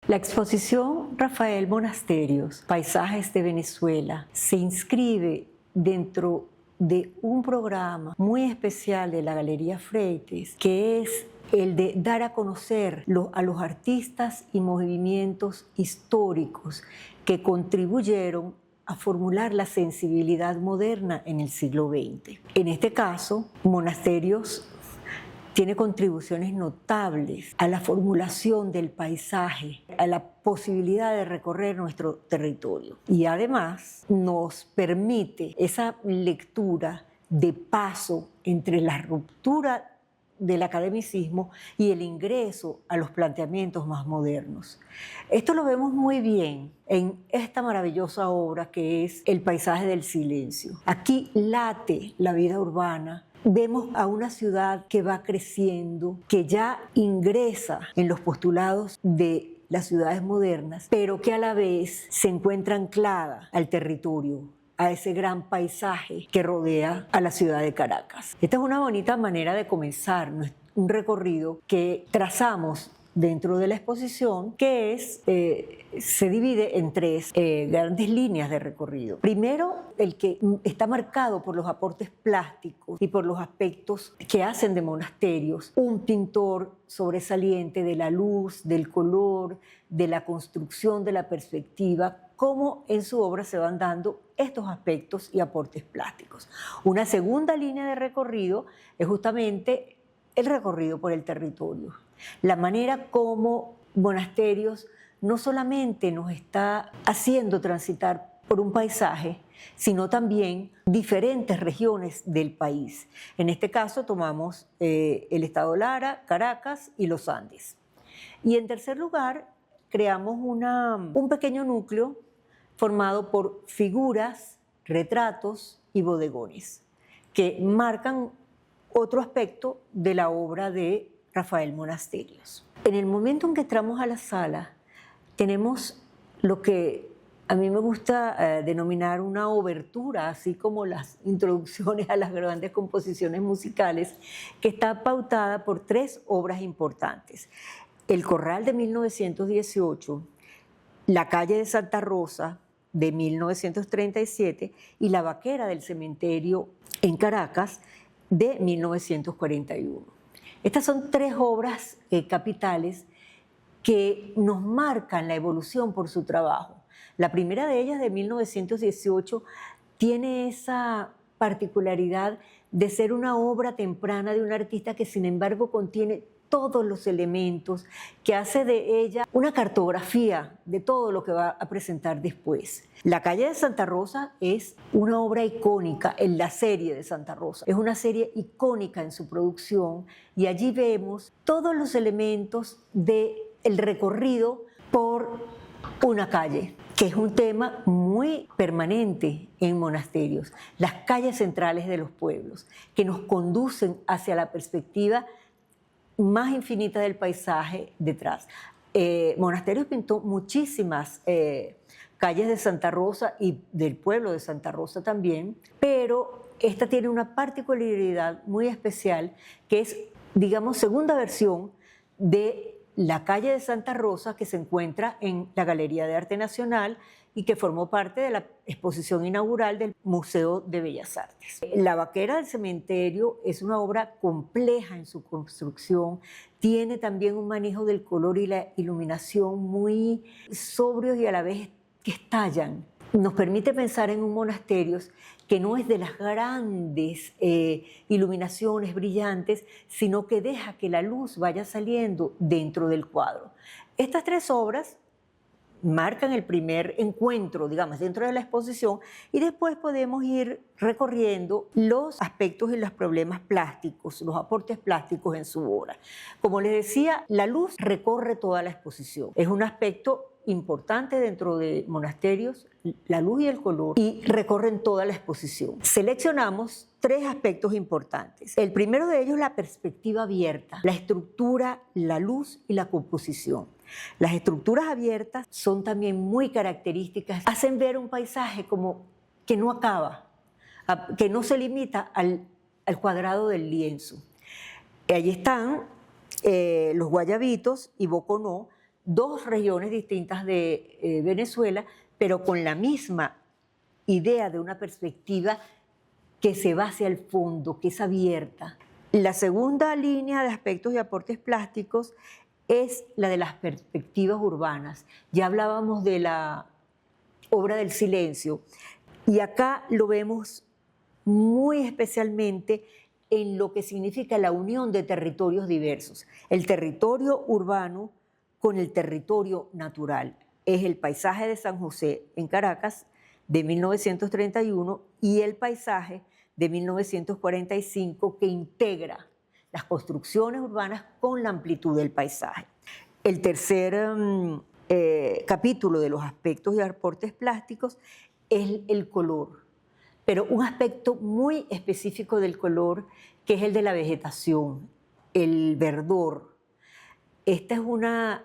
La exposición Rafael Monasterios, Paisajes de Venezuela, se inscribe dentro de un programa muy especial de la Galería Freites, que es el de dar a conocer a los artistas y movimientos históricos que contribuyeron a formular la sensibilidad moderna en el siglo XX. En este caso, Monasterios tiene contribuciones notables a la formulación del paisaje, a la posibilidad de recorrer nuestro territorio. Y además nos permite esa lectura de paso entre la ruptura del academicismo y el ingreso a los planteamientos más modernos. Esto lo vemos muy bien en esta maravillosa obra que es El paisaje del silencio. Aquí late la vida urbana. Vemos a una ciudad que va creciendo, que ya ingresa en los postulados de las ciudades modernas, pero que a la vez se encuentra anclada al territorio, a ese gran paisaje que rodea a la ciudad de Caracas. Esta es una bonita manera de comenzar un recorrido que trazamos dentro de la exposición, que se divide en tres grandes líneas de recorrido. Primero, el que está marcado por los aportes plásticos y por los aspectos que hacen de Monasterios un pintor sobresaliente de la luz, del color, de la construcción, de la perspectiva, cómo en su obra se van dando estos aspectos y aportes plásticos. Una segunda línea de recorrido es justamente el recorrido por el territorio. La manera como Monasterios no solamente nos está haciendo transitar por un paisaje, sino también diferentes regiones del país. En este caso tomamos el estado Lara, Caracas y los Andes. Y en tercer lugar, creamos un pequeño núcleo formado por figuras, retratos y bodegones, que marcan otro aspecto de la obra de Rafael Monasterios. En el momento en que entramos a la sala, tenemos lo que a mí me gusta denominar una obertura, así como las introducciones a las grandes composiciones musicales, que está pautada por tres obras importantes. El Corral de 1918, La calle de Santa Rosa de 1937 y La vaquera del cementerio en Caracas de 1941. Estas son tres obras capitales que nos marcan la evolución por su trabajo. La primera de ellas, de 1918, tiene esa particularidad de ser una obra temprana de un artista que, sin embargo, contiene todos los elementos, que hace de ella una cartografía de todo lo que va a presentar después. La calle de Santa Rosa es una obra icónica en la serie de Santa Rosa. Es una serie icónica en su producción y allí vemos todos los elementos del recorrido por una calle, que es un tema muy permanente en Monasterios. Las calles centrales de los pueblos, que nos conducen hacia la perspectiva más infinita del paisaje detrás. Monasterios pintó muchísimas calles de Santa Rosa y del pueblo de Santa Rosa también, pero esta tiene una particularidad muy especial que es, digamos, segunda versión de la calle de Santa Rosa, que se encuentra en la Galería de Arte Nacional y que formó parte de la exposición inaugural del Museo de Bellas Artes. La vaquera del cementerio es una obra compleja en su construcción, tiene también un manejo del color y la iluminación muy sobrios y a la vez que estallan. Nos permite pensar en un monasterio que no es de las grandes iluminaciones brillantes, sino que deja que la luz vaya saliendo dentro del cuadro. Estas tres obras marcan el primer encuentro, digamos, dentro de la exposición, y después podemos ir recorriendo los aspectos y los problemas plásticos, los aportes plásticos en su obra. Como les decía, la luz recorre toda la exposición. Es un aspecto importante dentro de Monasterios, la luz y el color, y recorren toda la exposición. Seleccionamos tres aspectos importantes. El primero de ellos, la perspectiva abierta, la estructura, la luz y la composición. Las estructuras abiertas son también muy características, hacen ver un paisaje como que no acaba, que no se limita al cuadrado del lienzo. Allí están los Guayabitos y Boconó, dos regiones distintas de Venezuela, pero con la misma idea de una perspectiva que se va hacia el fondo, que es abierta. La segunda línea de aspectos y aportes plásticos es la de las perspectivas urbanas. Ya hablábamos de la obra del silencio y acá lo vemos muy especialmente en lo que significa la unión de territorios diversos. El territorio urbano con el territorio natural. Es el paisaje de San José en Caracas de 1931 y el paisaje de 1945 que integra las construcciones urbanas con la amplitud del paisaje. El tercer capítulo de los aspectos y aportes plásticos es el color, pero un aspecto muy específico del color que es el de la vegetación, el verdor. Esta es una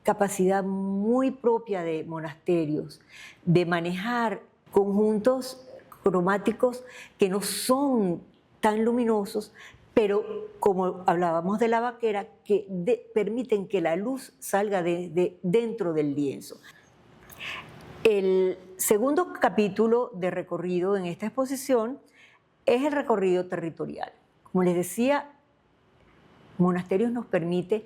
capacidad muy propia de monasterios, de manejar conjuntos cromáticos que no son tan luminosos, pero como hablábamos de la vaquera, que permiten que la luz salga de dentro del lienzo. El segundo capítulo de recorrido en esta exposición es el recorrido territorial. Como les decía, Monasterios nos permite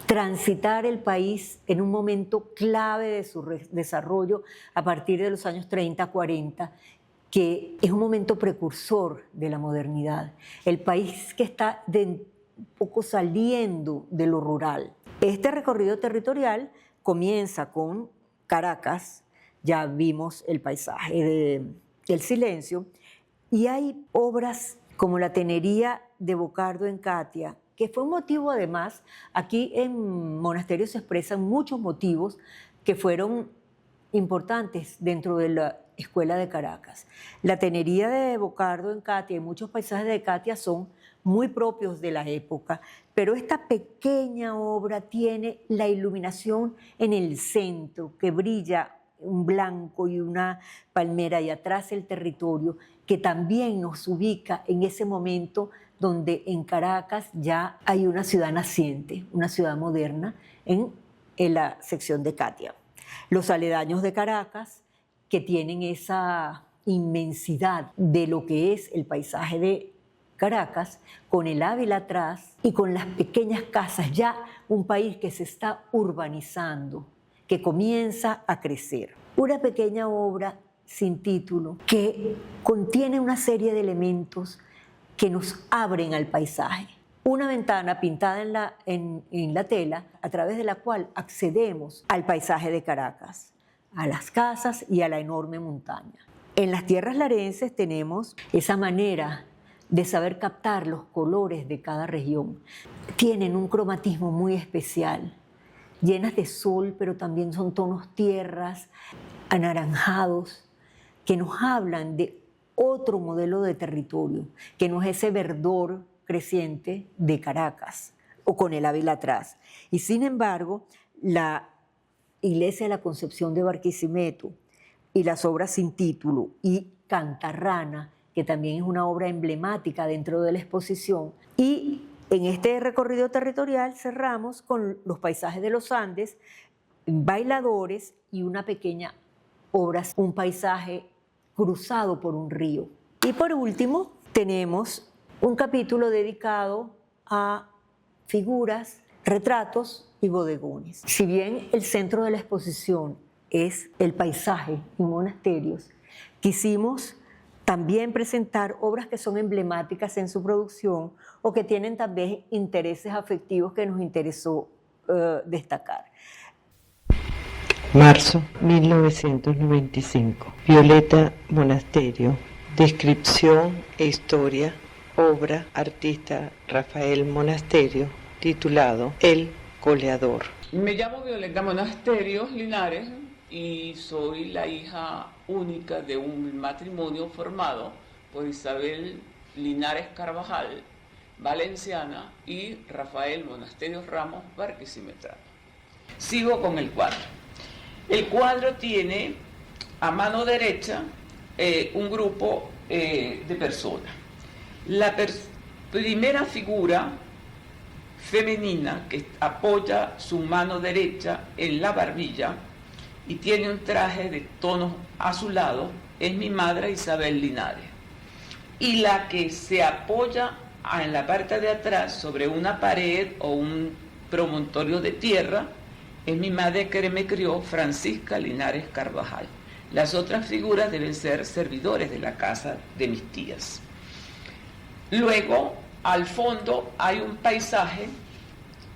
transitar el país en un momento clave de su desarrollo a partir de los años 30, 40, que es un momento precursor de la modernidad. El país que está un poco saliendo de lo rural. Este recorrido territorial comienza con Caracas, ya vimos el paisaje del silencio, y hay obras como la Tenería de Bocardo en Catia, que fue un motivo además, aquí en Monasterios se expresan muchos motivos que fueron importantes dentro de la Escuela de Caracas. La Tenería de Bocardo en Catia y muchos paisajes de Catia son muy propios de la época, pero esta pequeña obra tiene la iluminación en el centro, que brilla un blanco y una palmera, y atrás el territorio, que también nos ubica en ese momento donde en Caracas ya hay una ciudad naciente, una ciudad moderna, en la sección de Catia. Los aledaños de Caracas, que tienen esa inmensidad de lo que es el paisaje de Caracas, con el Ávila atrás y con las pequeñas casas, ya un país que se está urbanizando, que comienza a crecer. Una pequeña obra sin título que contiene una serie de elementos que nos abren al paisaje. Una ventana pintada en la tela a través de la cual accedemos al paisaje de Caracas, a las casas y a la enorme montaña. En las tierras larenses tenemos esa manera de saber captar los colores de cada región. Tienen un cromatismo muy especial, llenas de sol, pero también son tonos tierras, anaranjados, que nos hablan de otro modelo de territorio, que no es ese verdor creciente de Caracas o con el Ávila atrás. Y sin embargo, la Iglesia de la Concepción de Barquisimeto y las obras sin título y Cantarrana, que también es una obra emblemática dentro de la exposición. Y en este recorrido territorial cerramos con los paisajes de los Andes, bailadores y una pequeña obra, un paisaje cruzado por un río. Y por último, tenemos un capítulo dedicado a figuras, retratos y bodegones. Si bien el centro de la exposición es el paisaje y monasterios, quisimos también presentar obras que son emblemáticas en su producción o que tienen también intereses afectivos que nos interesó destacar. Marzo 1995. Violeta Monasterio. Descripción e historia. Obra. Artista Rafael Monasterio. Titulado El Coleador. Me llamo Violeta Monasterios Linares y soy la hija única de un matrimonio formado por Isabel Linares Carvajal, valenciana, y Rafael Monasterios Ramos, barquisimetrano. Sigo con el cuadro. El cuadro tiene a mano derecha un grupo de personas. La primera figura femenina que apoya su mano derecha en la barbilla y tiene un traje de tonos azulados es mi madre Isabel Linares. Y la que se apoya en la parte de atrás sobre una pared o un promontorio de tierra es mi madre que me crió, Francisca Linares Carvajal. Las otras figuras deben ser servidores de la casa de mis tías. Luego, al fondo hay un paisaje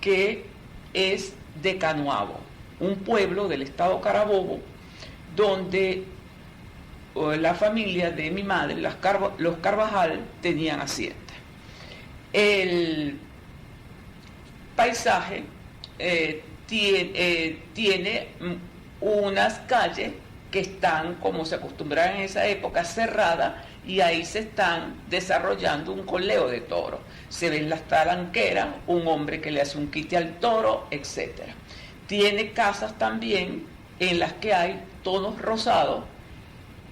que es de Canoabo, un pueblo del estado Carabobo, donde la familia de mi madre, los Carvajal, tenían hacienda. El paisaje tiene unas calles que están, como se acostumbraba en esa época, cerradas, y ahí se están desarrollando un coleo de toros. Se ven las talanqueras, un hombre que le hace un quite al toro, etc. Tiene casas también en las que hay tonos rosados,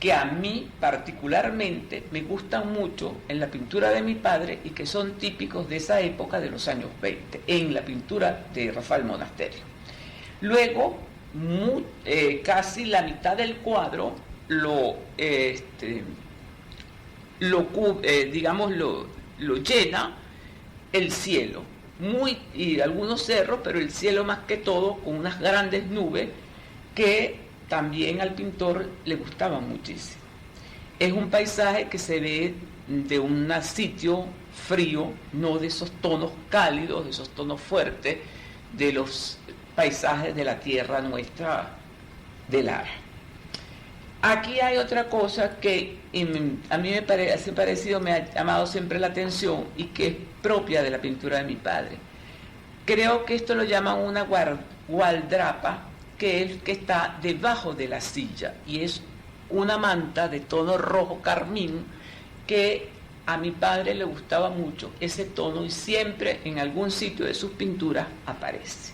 que a mí particularmente me gustan mucho en la pintura de mi padre y que son típicos de esa época de los años 20, en la pintura de Rafael Monasterio. Luego, casi la mitad del cuadro lo llena el cielo, y algunos cerros, pero el cielo más que todo, con unas grandes nubes que también al pintor le gustaban muchísimo. Es un paisaje que se ve de un sitio frío, no de esos tonos cálidos, de esos tonos fuertes, de los paisajes de la tierra nuestra de Lara. Aquí hay otra cosa que a mí me parece parecido, me ha llamado siempre la atención y que es propia de la pintura de mi padre. Creo que esto lo llaman una gualdrapa, que es el que está debajo de la silla, y es una manta de tono rojo carmín que a mi padre le gustaba mucho ese tono y siempre en algún sitio de sus pinturas aparece.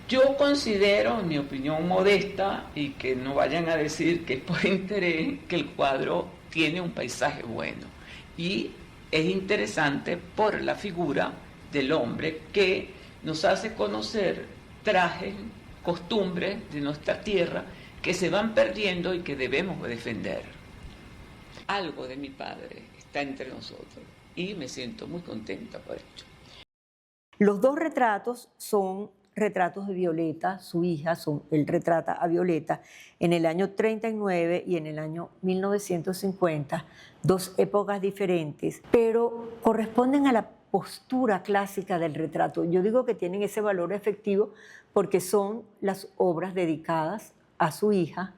Yo considero, en mi opinión modesta, y que no vayan a decir que es por interés, que el cuadro tiene un paisaje bueno y es interesante por la figura del hombre que nos hace conocer trajes, costumbres de nuestra tierra que se van perdiendo y que debemos defender. Algo de mi padre está entre nosotros y me siento muy contenta por ello. Los dos retratos son retratos de Violeta, su hija. Él retrata a Violeta en el año 39 y en el año 1950, dos épocas diferentes, pero corresponden a la postura clásica del retrato. Yo digo que tienen ese valor efectivo porque son las obras dedicadas a su hija.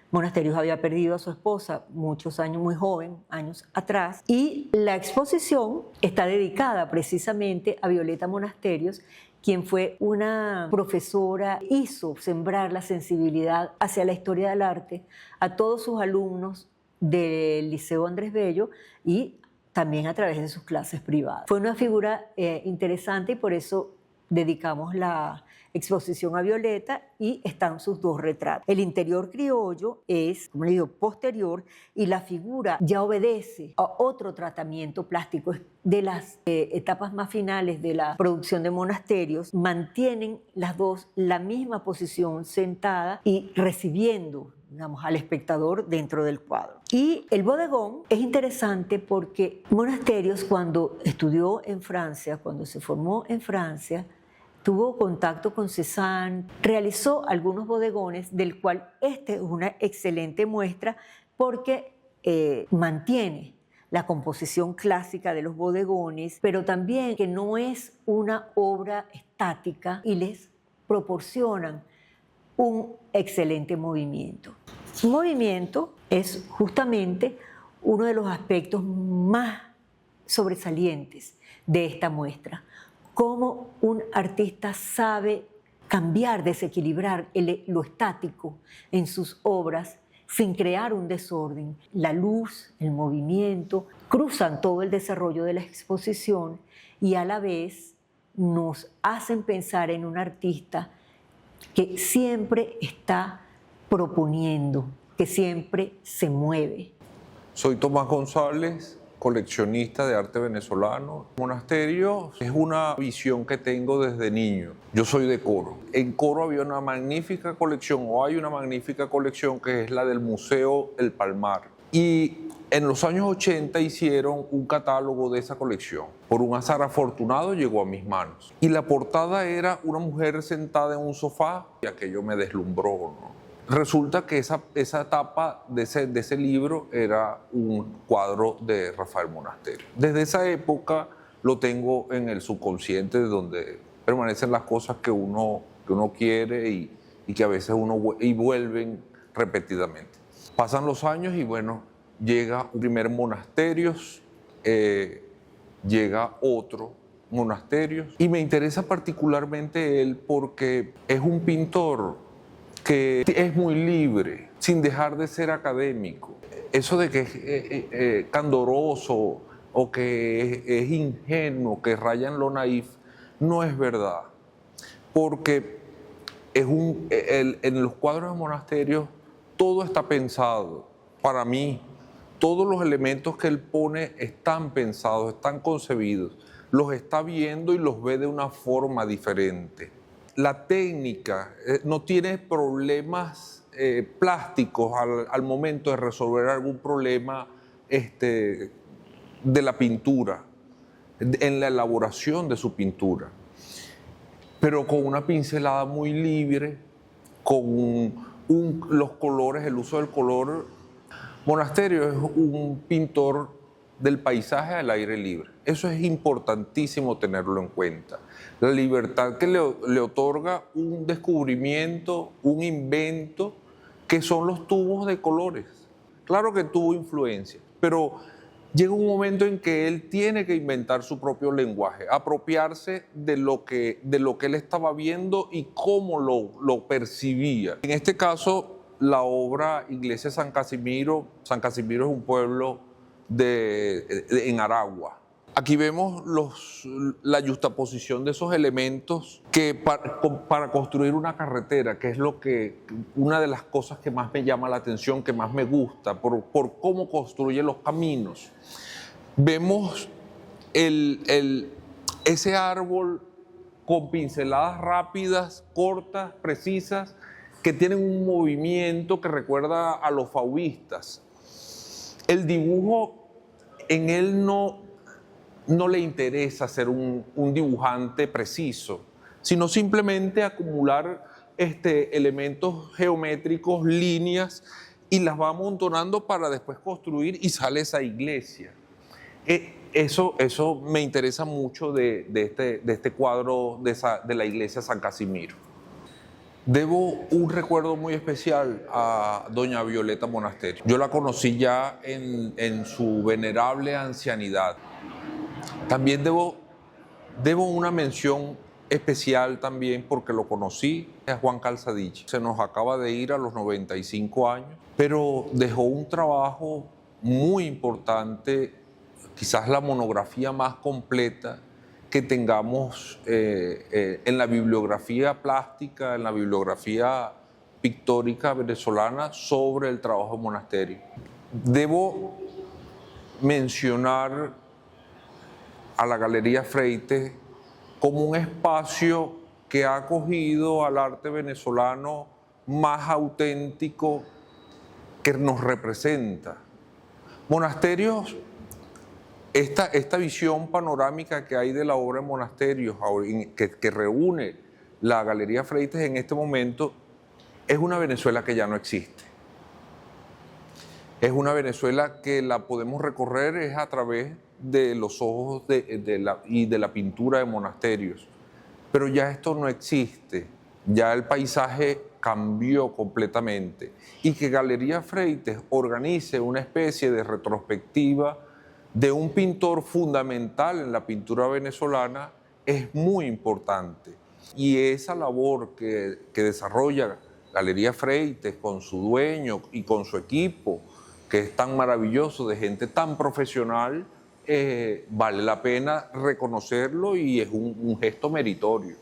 Monasterios había perdido a su esposa muchos años, muy joven, años atrás, y la exposición está dedicada precisamente a Violeta Monasterios, quien fue una profesora, hizo sembrar la sensibilidad hacia la historia del arte a todos sus alumnos del Liceo Andrés Bello y también a través de sus clases privadas. Fue una figura interesante y por eso dedicamos la exposición a Violeta y están sus dos retratos. El interior criollo es, como le digo, posterior y la figura ya obedece a otro tratamiento plástico. De las etapas más finales de la producción de Monasterios, mantienen las dos la misma posición sentada y recibiendo, digamos, al espectador dentro del cuadro. Y el bodegón es interesante porque Monasterios, cuando estudió en Francia, cuando se formó en Francia, tuvo contacto con Cézanne, realizó algunos bodegones, del cual este es una excelente muestra porque mantiene la composición clásica de los bodegones, pero también que no es una obra estática y les proporcionan un excelente movimiento. Un movimiento es justamente uno de los aspectos más sobresalientes de esta muestra. Cómo un artista sabe cambiar, desequilibrar lo estático en sus obras sin crear un desorden. La luz, el movimiento, cruzan todo el desarrollo de la exposición y a la vez nos hacen pensar en un artista que siempre está proponiendo, que siempre se mueve. Soy Tomás González, coleccionista de arte venezolano. Monasterio es una visión que tengo desde niño. Yo soy de Coro. En Coro había una magnífica colección, o hay una magnífica colección, que es la del Museo El Palmar. Y en los años 80 hicieron un catálogo de esa colección. Por un azar afortunado llegó a mis manos. Y la portada era una mujer sentada en un sofá, y aquello me deslumbró, ¿no? Resulta que esa tapa de ese libro era un cuadro de Rafael Monasterio. Desde esa época lo tengo en el subconsciente, donde permanecen las cosas que uno quiere y que a veces vuelven repetidamente. Pasan los años y bueno, llega un primer Monasterios, llega otro Monasterios, y me interesa particularmente él porque es un pintor que es muy libre, sin dejar de ser académico. Eso de que es candoroso o que es ingenuo, que raya en lo naif, no es verdad. Porque en los cuadros de Monasterios todo está pensado. Para mí, todos los elementos que él pone están pensados, están concebidos. Los está viendo y los ve de una forma diferente. La técnica no tiene problemas plásticos al momento de resolver algún problema de la pintura, en la elaboración de su pintura, pero con una pincelada muy libre, con los colores, el uso del color. Monasterio es un pintor del paisaje al aire libre. Eso es importantísimo tenerlo en cuenta. La libertad que le otorga un descubrimiento, un invento, que son los tubos de colores. Claro que tuvo influencia, pero llega un momento en que él tiene que inventar su propio lenguaje, apropiarse de lo que él estaba viendo y cómo lo percibía. En este caso, la obra Iglesia San Casimiro es un pueblo en Aragua. Aquí vemos la yuxtaposición de esos elementos que para construir una carretera, que es una de las cosas que más me llama la atención, que más me gusta, por cómo construye los caminos. Vemos ese árbol con pinceladas rápidas, cortas, precisas, que tienen un movimiento que recuerda a los fauvistas. El dibujo en él no le interesa ser un dibujante preciso, sino simplemente acumular elementos geométricos, líneas, y las va amontonando para después construir y sale esa iglesia. Eso me interesa mucho de este cuadro de la iglesia San Casimiro. Debo un recuerdo muy especial a doña Violeta Monasterio. Yo la conocí ya en su venerable ancianidad. También debo una mención especial también porque lo conocí a Juan Calzadilla. Se nos acaba de ir a los 95 años, pero dejó un trabajo muy importante, quizás la monografía más completa que tengamos en la bibliografía plástica, en la bibliografía pictórica venezolana sobre el trabajo de Monasterio. Debo mencionar a la Galería Freites como un espacio que ha acogido al arte venezolano más auténtico que nos representa. Monasterios, esta visión panorámica que hay de la obra de Monasterios, que reúne la Galería Freites en este momento, es una Venezuela que ya no existe. Es una Venezuela que la podemos recorrer es a través de los ojos y de la pintura de Monasterios. Pero ya esto no existe, ya el paisaje cambió completamente. Y que Galería Freites organice una especie de retrospectiva de un pintor fundamental en la pintura venezolana es muy importante. Y esa labor que desarrolla Galería Freites con su dueño y con su equipo, que es tan maravilloso, de gente tan profesional, vale la pena reconocerlo y es un gesto meritorio.